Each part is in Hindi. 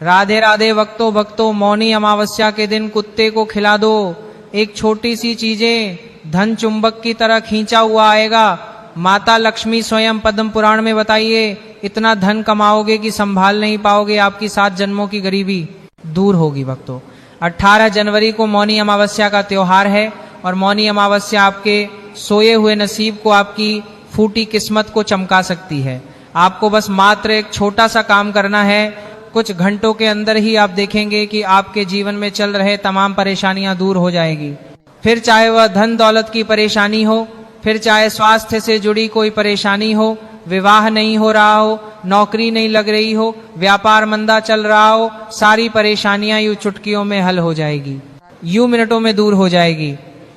राधे राधे भक्तों भक्तों, मौनी अमावस्या के दिन कुत्ते को खिला दो। एक छोटी सी चीजें धन चुंबक की तरह खींचा हुआ आएगा। माता लक्ष्मी स्वयं पद्म पुराण में बताइए, इतना धन कमाओगे कि संभाल नहीं पाओगे, आपकी 7 जन्मों की गरीबी दूर होगी भक्तों। 18 जनवरी को मौनी अमावस्या का त्योहार है और मौनी अमावस्या आपके सोए हुए नसीब को, आपकी फूटी किस्मत को चमका सकती है। आपको बस मात्र एक छोटा सा काम करना है। कुछ घंटों के अंदर ही आप देखेंगे कि आपके जीवन में चल रहे तमाम परेशानियां दूर हो जाएगी। फिर चाहे वह धन दौलत की परेशानी हो, फिर चाहे स्वास्थ्य से जुड़ी कोई परेशानी हो, विवाह नहीं हो रहा हो, नौकरी नहीं लग रही हो, व्यापार मंदा चल रहा हो, सारी परेशानियां यूं चुटकियों में हल हो जाएगी, यूं मिनटों में दूर हो जाएगी।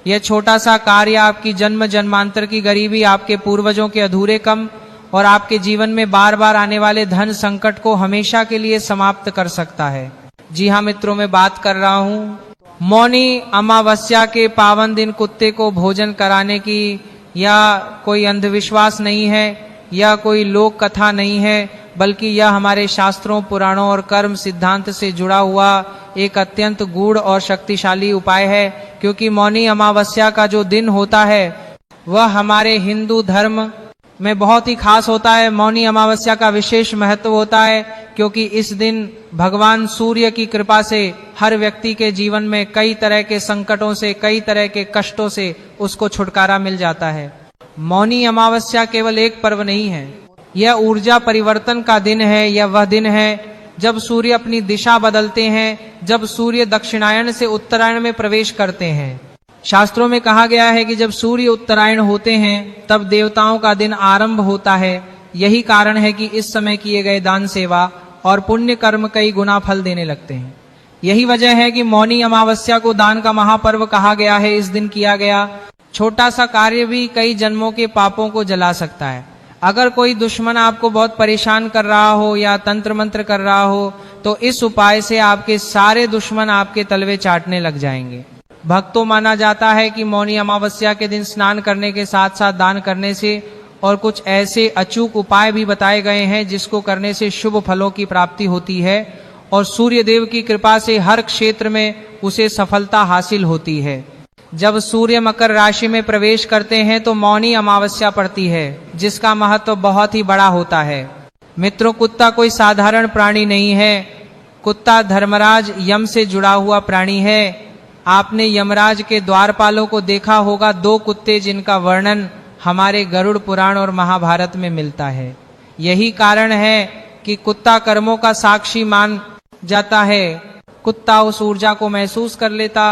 यह छोटा सा कार्य आपकी जन्म जन्मांतर की गरीबी, आपके पूर्वजों के अधूरे काम और आपके जीवन में बार बार आने वाले धन संकट को हमेशा के लिए समाप्त कर सकता है। जी हाँ मित्रों, मैं बात कर रहा हूँ मौनी अमावस्या के पावन दिन कुत्ते को भोजन कराने की। या कोई अंधविश्वास नहीं है, या कोई लोक कथा नहीं है, बल्कि यह हमारे शास्त्रों, पुराणों और कर्म सिद्धांत से जुड़ा हुआ एक अत्यंत गूढ़ और शक्तिशाली उपाय है। क्योंकि मौनी अमावस्या का जो दिन होता है वह हमारे हिंदू धर्म में बहुत ही खास होता है। मौनी अमावस्या का विशेष महत्व होता है क्योंकि इस दिन भगवान सूर्य की कृपा से हर व्यक्ति के जीवन में कई तरह के संकटों से, कई तरह के कष्टों से उसको छुटकारा मिल जाता है। मौनी अमावस्या केवल एक पर्व नहीं है, यह ऊर्जा परिवर्तन का दिन है। यह वह दिन है जब सूर्य अपनी दिशा बदलते हैं, जब सूर्य दक्षिणायन से उत्तरायण में प्रवेश करते हैं। शास्त्रों में कहा गया है कि जब सूर्य उत्तरायण होते हैं तब देवताओं का दिन आरंभ होता है। यही कारण है कि इस समय किए गए दान, सेवा और पुण्य कर्म कई गुना फल देने लगते हैं। यही वजह है कि मौनी अमावस्या को दान का महापर्व कहा गया है। इस दिन किया गया छोटा सा कार्य भी कई जन्मों के पापों को जला सकता है। अगर कोई दुश्मन आपको बहुत परेशान कर रहा हो या तंत्र मंत्र कर रहा हो तो इस उपाय से आपके सारे दुश्मन आपके तलवे चाटने लग जाएंगे। भक्तों, माना जाता है कि मौनी अमावस्या के दिन स्नान करने के साथ साथ दान करने से और कुछ ऐसे अचूक उपाय भी बताए गए हैं जिसको करने से शुभ फलों की प्राप्ति होती है और सूर्य देव की कृपा से हर क्षेत्र में उसे सफलता हासिल होती है। जब सूर्य मकर राशि में प्रवेश करते हैं तो मौनी अमावस्या पड़ती है, जिसका महत्व बहुत ही बड़ा होता है। मित्रों, कुत्ता कोई साधारण प्राणी नहीं है। कुत्ता धर्मराज यम से जुड़ा हुआ प्राणी है। आपने यमराज के द्वारपालों को देखा होगा, 2 कुत्ते जिनका वर्णन हमारे गरुड़ पुराण और महाभारत में मिलता है। यही कारण है कि कुत्ता कर्मों का साक्षी मान जाता है। कुत्ता उस ऊर्जा को महसूस कर लेता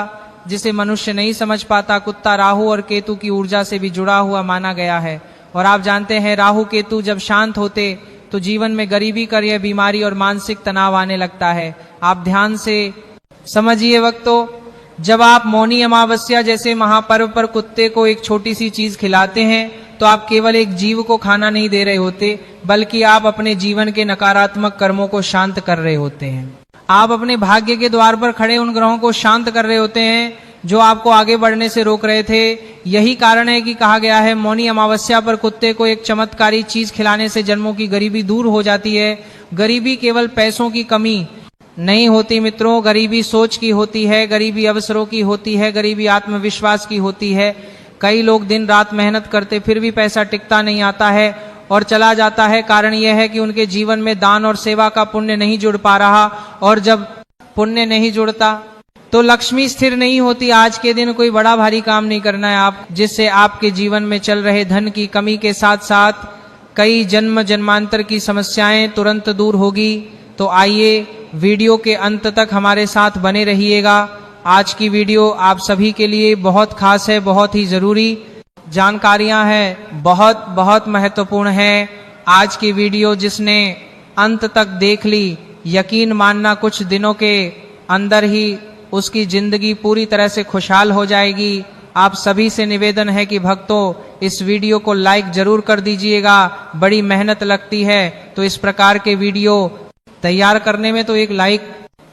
जिसे मनुष्य नहीं समझ पाता। कुत्ता राहु और केतु की ऊर्जा से भी जुड़ा हुआ माना गया है। और आप जानते हैं, राहु केतु जब शांत होते तो जीवन में गरीबी, कार्य, बीमारी और मानसिक तनाव आने लगता है। आप ध्यान से समझिए वक्तों, जब आप मौनी अमावस्या जैसे महापर्व पर कुत्ते को एक छोटी सी चीज खिलाते हैं तो आप केवल एक जीव को खाना नहीं दे रहे होते, बल्कि आप अपने जीवन के नकारात्मक कर्मों को शांत कर रहे होते हैं। आप अपने भाग्य के द्वार पर खड़े उन ग्रहों को शांत कर रहे होते हैं जो आपको आगे बढ़ने से रोक रहे थे। यही कारण है कि कहा गया है मौनी अमावस्या पर कुत्ते को एक चमत्कारी चीज खिलाने से जन्मों की गरीबी दूर हो जाती है। गरीबी केवल पैसों की कमी नहीं होती मित्रों, गरीबी सोच की होती है, गरीबी अवसरों की होती है, गरीबी आत्मविश्वास की होती है। कई लोग दिन रात मेहनत करते फिर भी पैसा टिकता नहीं आता है और चला जाता है। कारण यह है कि उनके जीवन में दान और सेवा का पुण्य नहीं जुड़ पा रहा, और जब पुण्य नहीं जुड़ता तो लक्ष्मी स्थिर नहीं होती। आज के दिन कोई बड़ा भारी काम नहीं करना है आप, जिससे आपके जीवन में चल रहे धन की कमी के साथ साथ कई जन्म जन्मांतर की समस्याएं तुरंत दूर होगी। तो आइए वीडियो के अंत तक हमारे साथ बने रहिएगा। आज की वीडियो आप सभी के लिए बहुत खास है, बहुत ही जरूरी जानकारियां हैं, बहुत बहुत महत्वपूर्ण है। आज की वीडियो जिसने अंत तक देख ली, यकीन मानना कुछ दिनों के अंदर ही उसकी जिंदगी पूरी तरह से खुशहाल हो जाएगी। आप सभी से निवेदन है कि भक्तों, इस वीडियो को लाइक जरूर कर दीजिएगा। बड़ी मेहनत लगती है तो इस प्रकार के वीडियो तैयार करने में तो एक लाइक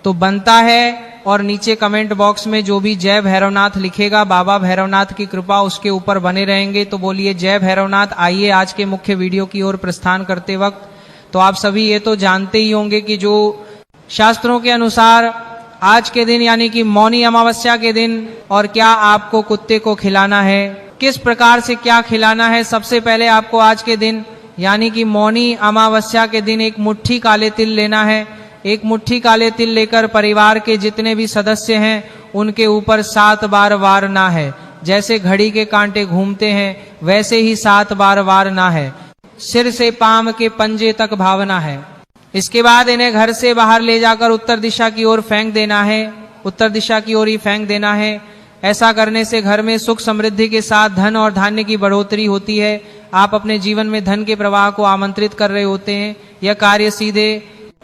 तो बनता है, और नीचे कमेंट बॉक्स में जो भी जय भैरवनाथ लिखेगा, बाबा भैरवनाथ की कृपा उसके ऊपर बने रहेंगे। तो बोलिए जय भैरवनाथ। आइए आज के मुख्य वीडियो की ओर प्रस्थान करते वक्त, तो आप सभी ये तो जानते ही होंगे कि जो शास्त्रों के अनुसार आज के दिन यानी कि मौनी अमावस्या के दिन और क्या आपको कुत्ते को खिलाना है, किस प्रकार से क्या खिलाना है। सबसे पहले आपको आज के दिन यानी कि मौनी अमावस्या के दिन एक मुट्ठी काले तिल लेना है। एक मुट्ठी काले तिल लेकर परिवार के जितने भी सदस्य हैं उनके ऊपर 7 बार वारना है। जैसे घड़ी के कांटे घूमते हैं वैसे ही 7 बार वारना है। सिर से पांव के पंजे तक भावना है। इसके बाद इन्हें घर से बाहर ले जाकर उत्तर दिशा की ओर फेंक देना है। उत्तर दिशा की ओर ही फेंक देना है। ऐसा करने से घर में सुख समृद्धि के साथ धन और धान्य की बढ़ोतरी होती है। आप अपने जीवन में धन के प्रवाह को आमंत्रित कर रहे होते हैं। यह कार्य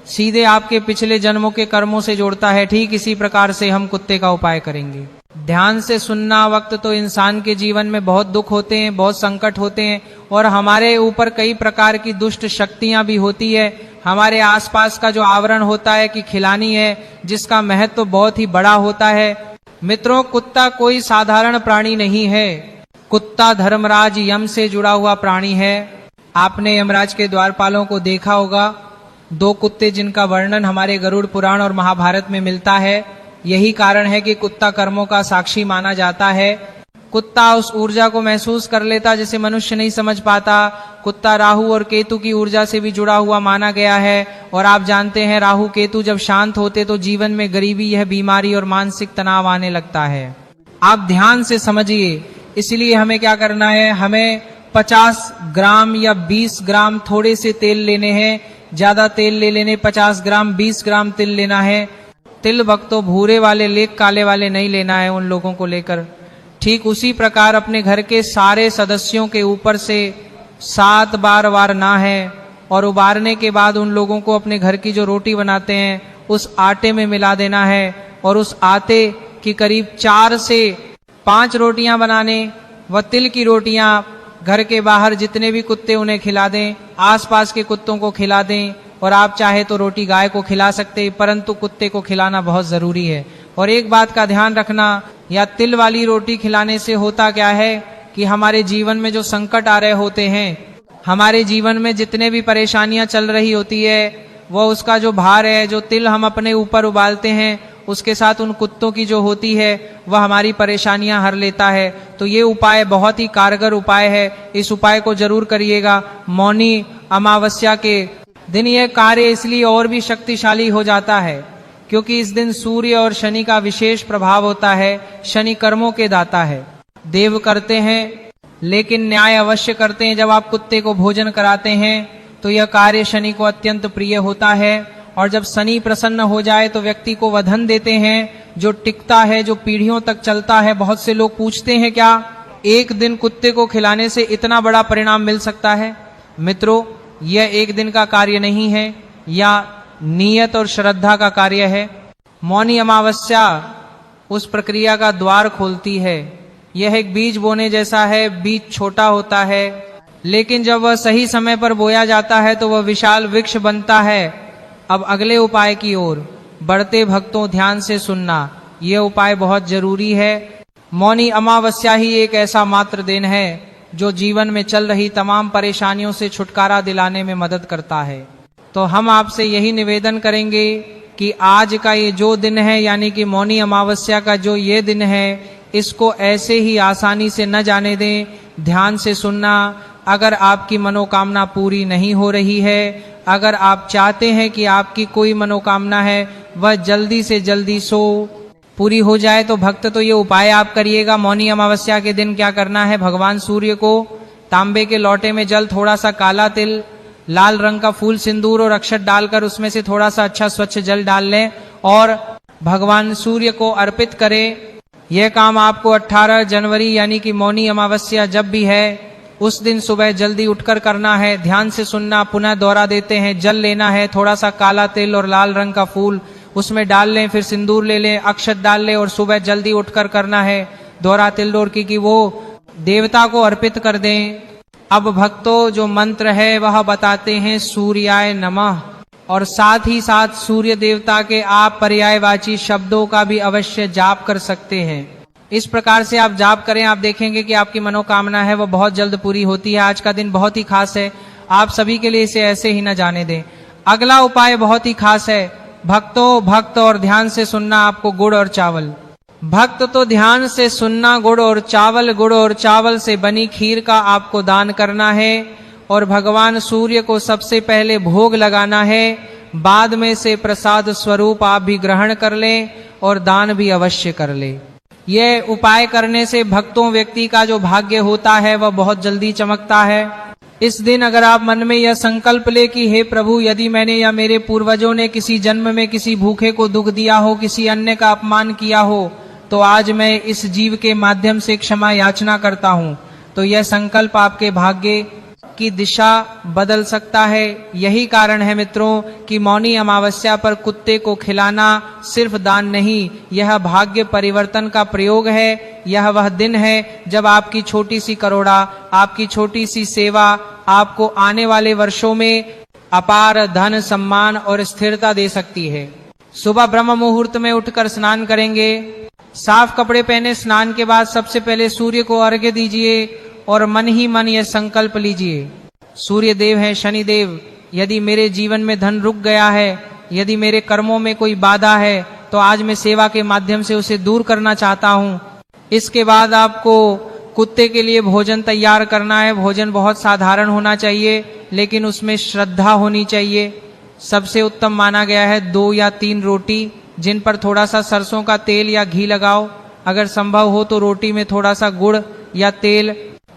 सीधे आपके पिछले जन्मों के कर्मों से जोड़ता है। ठीक इसी प्रकार से हम कुत्ते का उपाय करेंगे। ध्यान से सुनना। वक्त तो इंसान के जीवन में बहुत दुख होते हैं, बहुत संकट होते हैं और हमारे ऊपर कई प्रकार की दुष्ट शक्तियां भी होती है। हमारे आसपास का जो आवरण होता है कि खिलानी है, जिसका महत्व तो बहुत ही बड़ा होता है। मित्रों, कुत्ता कोई साधारण प्राणी नहीं है। कुत्ता धर्मराज यम से जुड़ा हुआ प्राणी है। आपने यमराज के द्वारपालों को देखा होगा। 2 कुत्ते जिनका वर्णन हमारे गरुड़ पुराण और महाभारत में मिलता है। यही कारण है कि कुत्ता कर्मों का साक्षी माना जाता है। कुत्ता उस ऊर्जा को महसूस कर लेता जिसे मनुष्य नहीं समझ पाता। कुत्ता राहु और केतु की ऊर्जा से भी जुड़ा हुआ माना गया है। और आप जानते हैं राहु केतु जब शांत होते तो जीवन में गरीबी, यह बीमारी और मानसिक तनाव आने लगता है। आप ध्यान से समझिए। इसलिए हमें क्या करना है, हमें 50 ग्राम या 20 ग्राम थोड़े से तेल लेने हैं। ज्यादा तेल ले लेने, 50 ग्राम 20 ग्राम तिल लेना है। तिल भक्तों भूरे वाले, लेक काले वाले नहीं लेना है उन लोगों को लेकर। ठीक उसी प्रकार अपने घर के सारे सदस्यों के ऊपर से 7 बार वारना है और उबारने के बाद उन लोगों को अपने घर की जो रोटी बनाते हैं उस आटे में मिला देना है और उस आटे की करीब 4 से 5 रोटियां बनाने व तिल की रोटियां घर के बाहर जितने भी कुत्ते उन्हें खिला दें, आसपास के कुत्तों को खिला दें। और आप चाहे तो रोटी गाय को खिला सकते हैं, परंतु कुत्ते को खिलाना बहुत जरूरी है। और एक बात का ध्यान रखना, या तिल वाली रोटी खिलाने से होता क्या है कि हमारे जीवन में जो संकट आ रहे होते हैं, हमारे जीवन में जितने भी परेशानियां चल रही होती है, वह उसका जो भार है, जो तिल हम अपने ऊपर उबालते हैं, उसके साथ उन कुत्तों की जो होती है वह हमारी परेशानियां हर लेता है। तो ये उपाय बहुत ही कारगर उपाय है। इस उपाय को जरूर करिएगा। मौनी अमावस्या के दिन यह कार्य इसलिए और भी शक्तिशाली हो जाता है क्योंकि इस दिन सूर्य और शनि का विशेष प्रभाव होता है। शनि कर्मों के दाता है। देव करते हैं लेकिन न्याय अवश्य करते हैं। जब आप कुत्ते को भोजन कराते हैं तो यह कार्य शनि को अत्यंत प्रिय होता है। और जब शनि प्रसन्न हो जाए तो व्यक्ति को वह धन देते हैं जो टिकता है, जो पीढ़ियों तक चलता है। बहुत से लोग पूछते हैं क्या एक दिन कुत्ते को खिलाने से इतना बड़ा परिणाम मिल सकता है? मित्रों, यह एक दिन का कार्य नहीं है, या नियत और श्रद्धा का कार्य है। मौनी अमावस्या उस प्रक्रिया का द्वार खोलती है। यह एक बीज बोने जैसा है। बीज छोटा होता है लेकिन जब वह सही समय पर बोया जाता है तो वह विशाल वृक्ष बनता है। अब अगले उपाय की ओर बढ़ते भक्तों, ध्यान से सुनना। यह उपाय बहुत जरूरी है। मौनी अमावस्या ही एक ऐसा मात्र दिन है जो जीवन में चल रही तमाम परेशानियों से छुटकारा दिलाने में मदद करता है। तो हम आपसे यही निवेदन करेंगे कि आज का ये जो दिन है, यानी कि मौनी अमावस्या का जो ये दिन है, इसको ऐसे ही आसानी से न जाने दें। ध्यान से सुनना। अगर आपकी मनोकामना पूरी नहीं हो रही है, अगर आप चाहते हैं कि आपकी कोई मनोकामना है वह जल्दी से जल्दी पूरी हो जाए, तो भक्त तो ये उपाय आप करिएगा। मौनी अमावस्या के दिन क्या करना है, भगवान सूर्य को तांबे के लोटे में जल, थोड़ा सा काला तिल, लाल रंग का फूल सिंदूर और अक्षत डालकर उसमें से थोड़ा सा अच्छा स्वच्छ जल डाल लें और भगवान सूर्य को अर्पित करें। यह काम आपको 18 जनवरी यानी कि मौनी अमावस्या जब भी है उस दिन सुबह जल्दी उठकर करना है। ध्यान से सुनना, पुनः दोहरा देते हैं। जल लेना है, थोड़ा सा काला तिल और लाल रंग का फूल उसमें डाल लें, फिर सिंदूर ले लें, अक्षत डाल लें और सुबह जल्दी उठकर करना है दोहरा तिल डोर की वो देवता को अर्पित कर दें। अब भक्तों जो मंत्र है वह बताते हैं सूर्याय नमः, और साथ ही साथ सूर्य देवता के आप पर्यायवाची शब्दों का भी अवश्य जाप कर सकते हैं। इस प्रकार से आप जाप करें, आप देखेंगे कि आपकी मनोकामना है वो बहुत जल्द पूरी होती है। आज का दिन बहुत ही खास है, आप सभी के लिए इसे ऐसे ही न जाने दें। अगला उपाय बहुत ही खास है। भक्तों, भक्त और ध्यान से सुनना आपको गुड़ और चावल। भक्त तो ध्यान से सुनना गुड़ और चावल से बनी खीर का आपको दान करना है और भगवान सूर्य को सबसे पहले भोग लगाना है, बाद में से प्रसाद स्वरूप आप भी ग्रहण कर लें और दान भी अवश्य कर ले। यह उपाय करने से भक्तों व्यक्ति का जो भाग्य होता है वह बहुत जल्दी चमकता है। इस दिन अगर आप मन में यह संकल्प ले कि हे प्रभु, यदि मैंने या मेरे पूर्वजों ने किसी जन्म में किसी भूखे को दुख दिया हो, किसी अन्य का अपमान किया हो, तो आज मैं इस जीव के माध्यम से क्षमा याचना करता हूँ, तो यह संकल्प आपके भाग्य की दिशा बदल सकता है। यही कारण है मित्रों कि मौनी अमावस्या पर कुत्ते को खिलाना सिर्फ दान नहीं, यह भाग्य परिवर्तन का प्रयोग है। यह वह दिन है जब आपकी छोटी सी करोड़ा, आपकी छोटी सी सेवा आपको आने वाले वर्षों में अपार धन, सम्मान और स्थिरता दे सकती है। सुबह ब्रह्म मुहूर्त में उठकर स्नान करेंगे, साफ कपड़े पहने, स्नान के बाद सबसे पहले सूर्य को अर्घ्य दीजिए और मन ही मन यह संकल्प लीजिए, सूर्य देव है, शनि देव, यदि मेरे जीवन में धन रुक गया है, यदि मेरे कर्मों में कोई बाधा है, तो आज मैं सेवा के माध्यम से उसे दूर करना चाहता हूँ। इसके बाद आपको कुत्ते के लिए भोजन तैयार करना है। भोजन बहुत साधारण होना चाहिए, लेकिन उसमें श्रद्धा होनी चाहिए। सबसे उत्तम माना गया है 2 या 3 रोटी, जिन पर थोड़ा सा सरसों का तेल या घी लगाओ। अगर संभव हो तो रोटी में थोड़ा सा गुड़ या तेल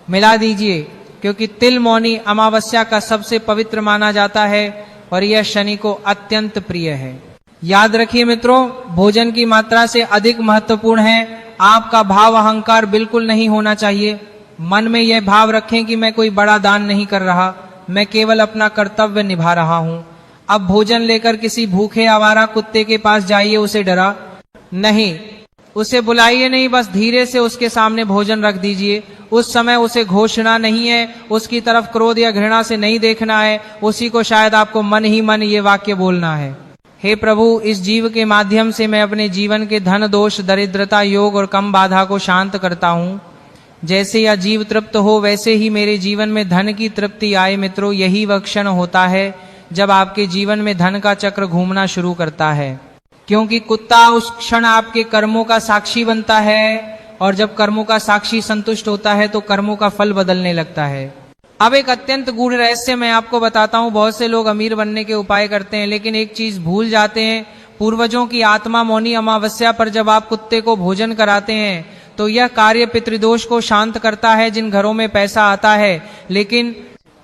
मिला दीजिए, क्योंकि तिल मौनी अमावस्या का सबसे पवित्र माना जाता है और यह शनि को अत्यंत प्रिय है। याद रखिए मित्रों, भोजन की मात्रा से अधिक महत्वपूर्ण है आपका भाव अहंकार बिल्कुल नहीं होना चाहिए। मन में यह भाव रखें कि मैं कोई बड़ा दान नहीं कर रहा, मैं केवल अपना कर्तव्य निभा रहा हूं। अब भोजन लेकर किसी भूखे आवारा कुत्ते के पास जाइए, उसे डरा नहीं, उसे बुलाइए नहीं, बस धीरे से उसके सामने भोजन रख दीजिए। उस समय उसे घोषणा नहीं है, उसकी तरफ क्रोध या घृणा से नहीं देखना है, उसी को शायद आपको मन ही मन ये वाक्य बोलना है, हे प्रभु, इस जीव के माध्यम से मैं अपने जीवन के धन दोष, दरिद्रता, योग और कम बाधा को शांत करता हूँ। जैसे यह जीव तृप्त हो वैसे ही मेरे जीवन में धन की तृप्ति आए। मित्रों, यही वह क्षण होता है जब आपके जीवन में धन का चक्र घूमना शुरू करता है, क्योंकि कुत्ता उस क्षण आपके कर्मों का साक्षी बनता है और जब कर्मों का साक्षी संतुष्ट होता है तो कर्मों का फल बदलने लगता है। अब एक अत्यंत गूढ़ रहस्य मैं आपको बताता हूँ। बहुत से लोग अमीर बनने के उपाय करते हैं, लेकिन एक चीज भूल जाते हैं। पूर्वजों की आत्मा मौनी अमावस्या पर जब आप कुत्ते को भोजन कराते हैं तो यह कार्य पितृदोष को शांत करता है। जिन घरों में पैसा आता है लेकिन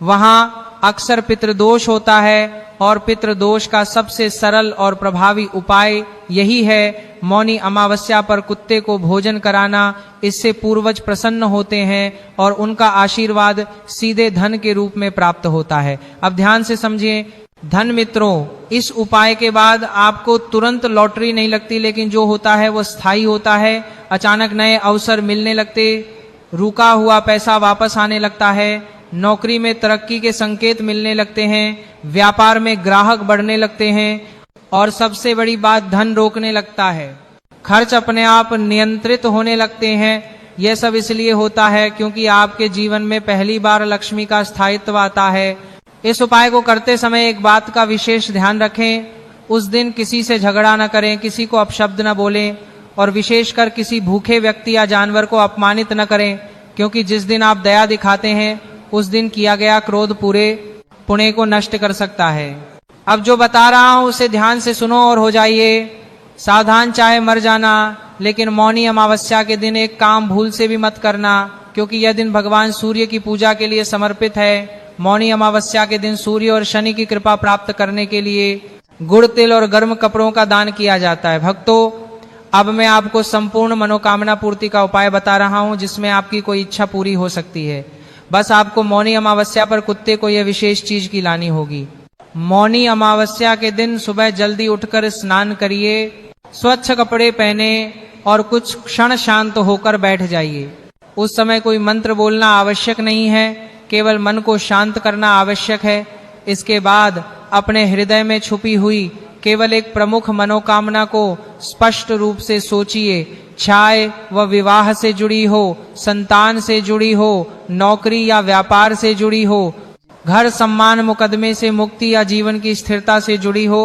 वहां अक्सर पितृदोष होता है, और पितृदोष का सबसे सरल और प्रभावी उपाय यही है मौनी अमावस्या पर कुत्ते को भोजन कराना। इससे पूर्वज प्रसन्न होते हैं और उनका आशीर्वाद सीधे धन के रूप में प्राप्त होता है। अब ध्यान से समझिए धन मित्रों, इस उपाय के बाद आपको तुरंत लॉटरी नहीं लगती, लेकिन जो होता है वो स्थायी होता है। अचानक नए अवसर मिलने लगते, रुका हुआ पैसा वापस आने लगता है, नौकरी में तरक्की के संकेत मिलने लगते हैं, व्यापार में ग्राहक बढ़ने लगते हैं, और सबसे बड़ी बात धन रोकने लगता है, खर्च अपने आप नियंत्रित होने लगते हैं। यह सब इसलिए होता है क्योंकि आपके जीवन में पहली बार लक्ष्मी का स्थायित्व आता है। इस उपाय को करते समय एक बात का विशेष ध्यान रखें, उस दिन किसी से झगड़ा न करें, किसी को अपशब्द न बोलें, और विशेषकर किसी भूखे व्यक्ति या जानवर को अपमानित न करें, क्योंकि जिस दिन आप दया दिखाते हैं उस दिन किया गया क्रोध पूरे पुण्य को नष्ट कर सकता है। अब जो बता रहा हूं उसे ध्यान से सुनो और हो जाइए सावधान, चाहे मर जाना। लेकिन मौनी अमावस्या के दिन एक काम भूल से भी मत करना, क्योंकि यह दिन भगवान सूर्य की पूजा के लिए समर्पित है। मौनी अमावस्या के दिन सूर्य और शनि की कृपा प्राप्त करने के लिए गुड़, तिल और गर्म कपड़ों का दान किया जाता है। भक्तों, अब मैं आपको संपूर्ण मनोकामना पूर्ति का उपाय बता रहा हूं, जिसमें आपकी कोई इच्छा पूरी हो सकती है। बस आपको मौनी अमावस्या पर कुत्ते को यह विशेष चीज की लानी होगी। मौनी अमावस्या के दिन सुबह जल्दी उठकर स्नान करिए, स्वच्छ कपड़े पहने और कुछ क्षण शांत होकर बैठ जाइए। उस समय कोई मंत्र बोलना आवश्यक नहीं है, केवल मन को शांत करना आवश्यक है। इसके बाद अपने हृदय में छुपी हुई केवल एक प्रमुख मनोकामना को स्पष्ट रूप से सोचिए, चाहे वह विवाह से जुड़ी हो, संतान से जुड़ी हो, नौकरी या व्यापार से जुड़ी हो, घर सम्मान मुकदमे से मुक्ति या जीवन की स्थिरता से जुड़ी हो।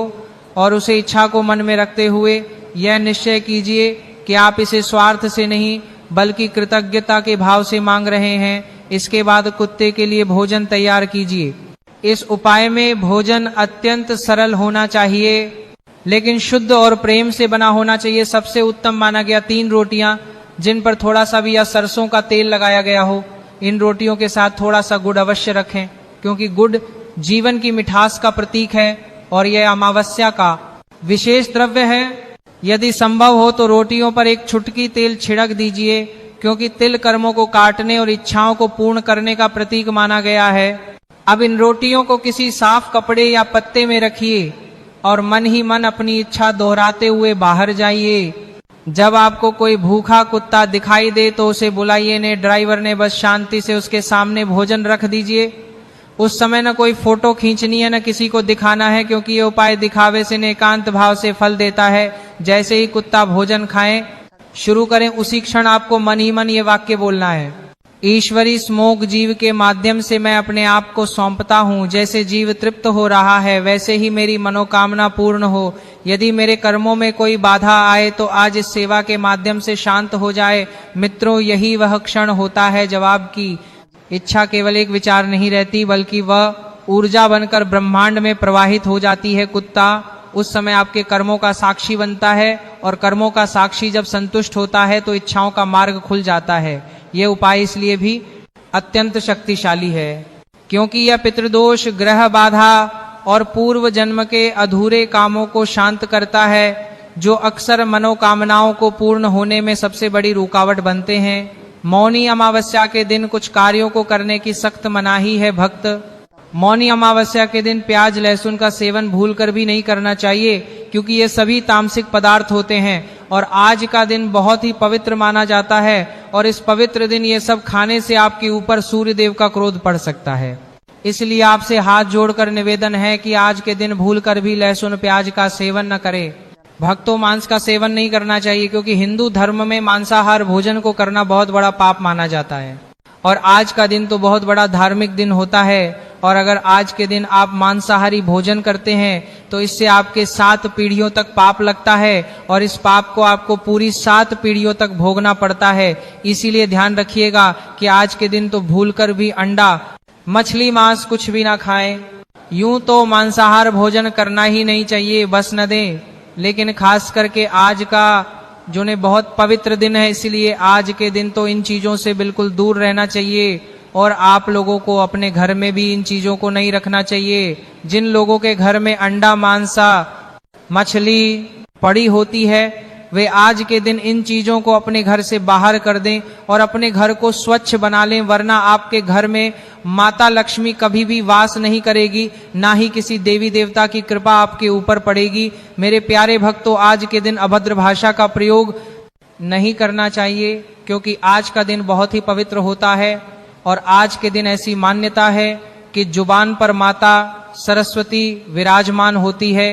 और उसे इच्छा को मन में रखते हुए यह निश्चय कीजिए कि आप इसे स्वार्थ से नहीं बल्कि कृतज्ञता के भाव से मांग रहे हैं। इसके बाद कुत्ते के लिए भोजन तैयार कीजिए। इस उपाय में भोजन अत्यंत सरल होना चाहिए, लेकिन शुद्ध और प्रेम से बना होना चाहिए। सबसे उत्तम माना गया 3 रोटियां जिन पर थोड़ा सा भी या सरसों का तेल लगाया गया हो। इन रोटियों के साथ थोड़ा सा गुड़ अवश्य रखें, क्योंकि गुड़ जीवन की मिठास का प्रतीक है और यह अमावस्या का विशेष द्रव्य है। यदि संभव हो तो रोटियों पर एक चुटकी तेल छिड़क दीजिए, क्योंकि तिल कर्मों को काटने और इच्छाओं को पूर्ण करने का प्रतीक माना गया है। अब इन रोटियों को किसी साफ कपड़े या पत्ते में रखिए और मन ही मन अपनी इच्छा दोहराते हुए बाहर जाइए। जब आपको कोई भूखा कुत्ता दिखाई दे तो उसे बुलाइए ने, ड्राइवर ने, बस शांति से उसके सामने भोजन रख दीजिए। उस समय न कोई फोटो खींचनी है न किसी को दिखाना है, क्योंकि ये उपाय दिखावे से न एकांत भाव से फल देता है। जैसे ही कुत्ता भोजन खाएं शुरू करें, उसी क्षण आपको मन ही मन ये वाक्य बोलना है, ईश्वरी स्मोक जीव के माध्यम से मैं अपने आप को सौंपता हूँ। जैसे जीव तृप्त हो रहा है वैसे ही मेरी मनोकामना पूर्ण हो। यदि मेरे कर्मों में कोई बाधा आए तो आज इस सेवा के माध्यम से शांत हो जाए। मित्रों, यही वह क्षण होता है जब आपकी इच्छा केवल एक विचार नहीं रहती, बल्कि वह ऊर्जा बनकर ब्रह्मांड में प्रवाहित हो जाती है। कुत्ता उस समय आपके कर्मों का साक्षी बनता है, और कर्मों का साक्षी जब संतुष्ट होता है तो इच्छाओं का मार्ग खुल जाता है। यह उपाय इसलिए भी अत्यंत शक्तिशाली है क्योंकि यह पितृदोष, ग्रह बाधा और पूर्व जन्म के अधूरे कामों को शांत करता है, जो अक्सर मनोकामनाओं को पूर्ण होने में सबसे बड़ी रुकावट बनते हैं। मौनी अमावस्या के दिन कुछ कार्यों को करने की सख्त मनाही है। भक्त, मौनी अमावस्या के दिन प्याज लहसुन का सेवन भूलकर भी नहीं करना चाहिए, क्योंकि ये सभी तामसिक पदार्थ होते हैं और आज का दिन बहुत ही पवित्र माना जाता है, और इस पवित्र दिन ये सब खाने से आपके ऊपर सूर्य देव का क्रोध पड़ सकता है। इसलिए आपसे हाथ जोड़कर निवेदन है कि आज के दिन भूलकर भी लहसुन प्याज का सेवन न करें। भक्तों, मांस का सेवन नहीं करना चाहिए, क्योंकि हिंदू धर्म में मांसाहार भोजन को करना बहुत बड़ा पाप माना जाता है। और आज का दिन तो बहुत बड़ा धार्मिक दिन होता है, और अगर आज के दिन आप मांसाहारी भोजन करते हैं तो इससे आपके 7 पीढ़ियों तक पाप लगता है, और इस पाप को आपको पूरी 7 पीढ़ियों तक भोगना पड़ता है। इसीलिए ध्यान रखिएगा कि आज के दिन तो भूलकर भी अंडा, मछली, मांस कुछ भी ना खाएं। यूं तो मांसाहार भोजन करना ही नहीं चाहिए, बस न दें, लेकिन खास करके आज का जो ने बहुत पवित्र दिन है, इसलिए आज के दिन तो इन चीजों से बिल्कुल दूर रहना चाहिए। और आप लोगों को अपने घर में भी इन चीजों को नहीं रखना चाहिए। जिन लोगों के घर में अंडा, मांसा, मछली पड़ी होती है, वे आज के दिन इन चीजों को अपने घर से बाहर कर दें और अपने घर को स्वच्छ बना लें, वरना आपके घर में माता लक्ष्मी कभी भी वास नहीं करेगी, ना ही किसी देवी देवता की कृपा आपके ऊपर पड़ेगी। मेरे प्यारे भक्तों, आज के दिन अभद्र भाषा का प्रयोग नहीं करना चाहिए, क्योंकि आज का दिन बहुत ही पवित्र होता है। और आज के दिन ऐसी मान्यता है कि जुबान पर माता सरस्वती विराजमान होती है।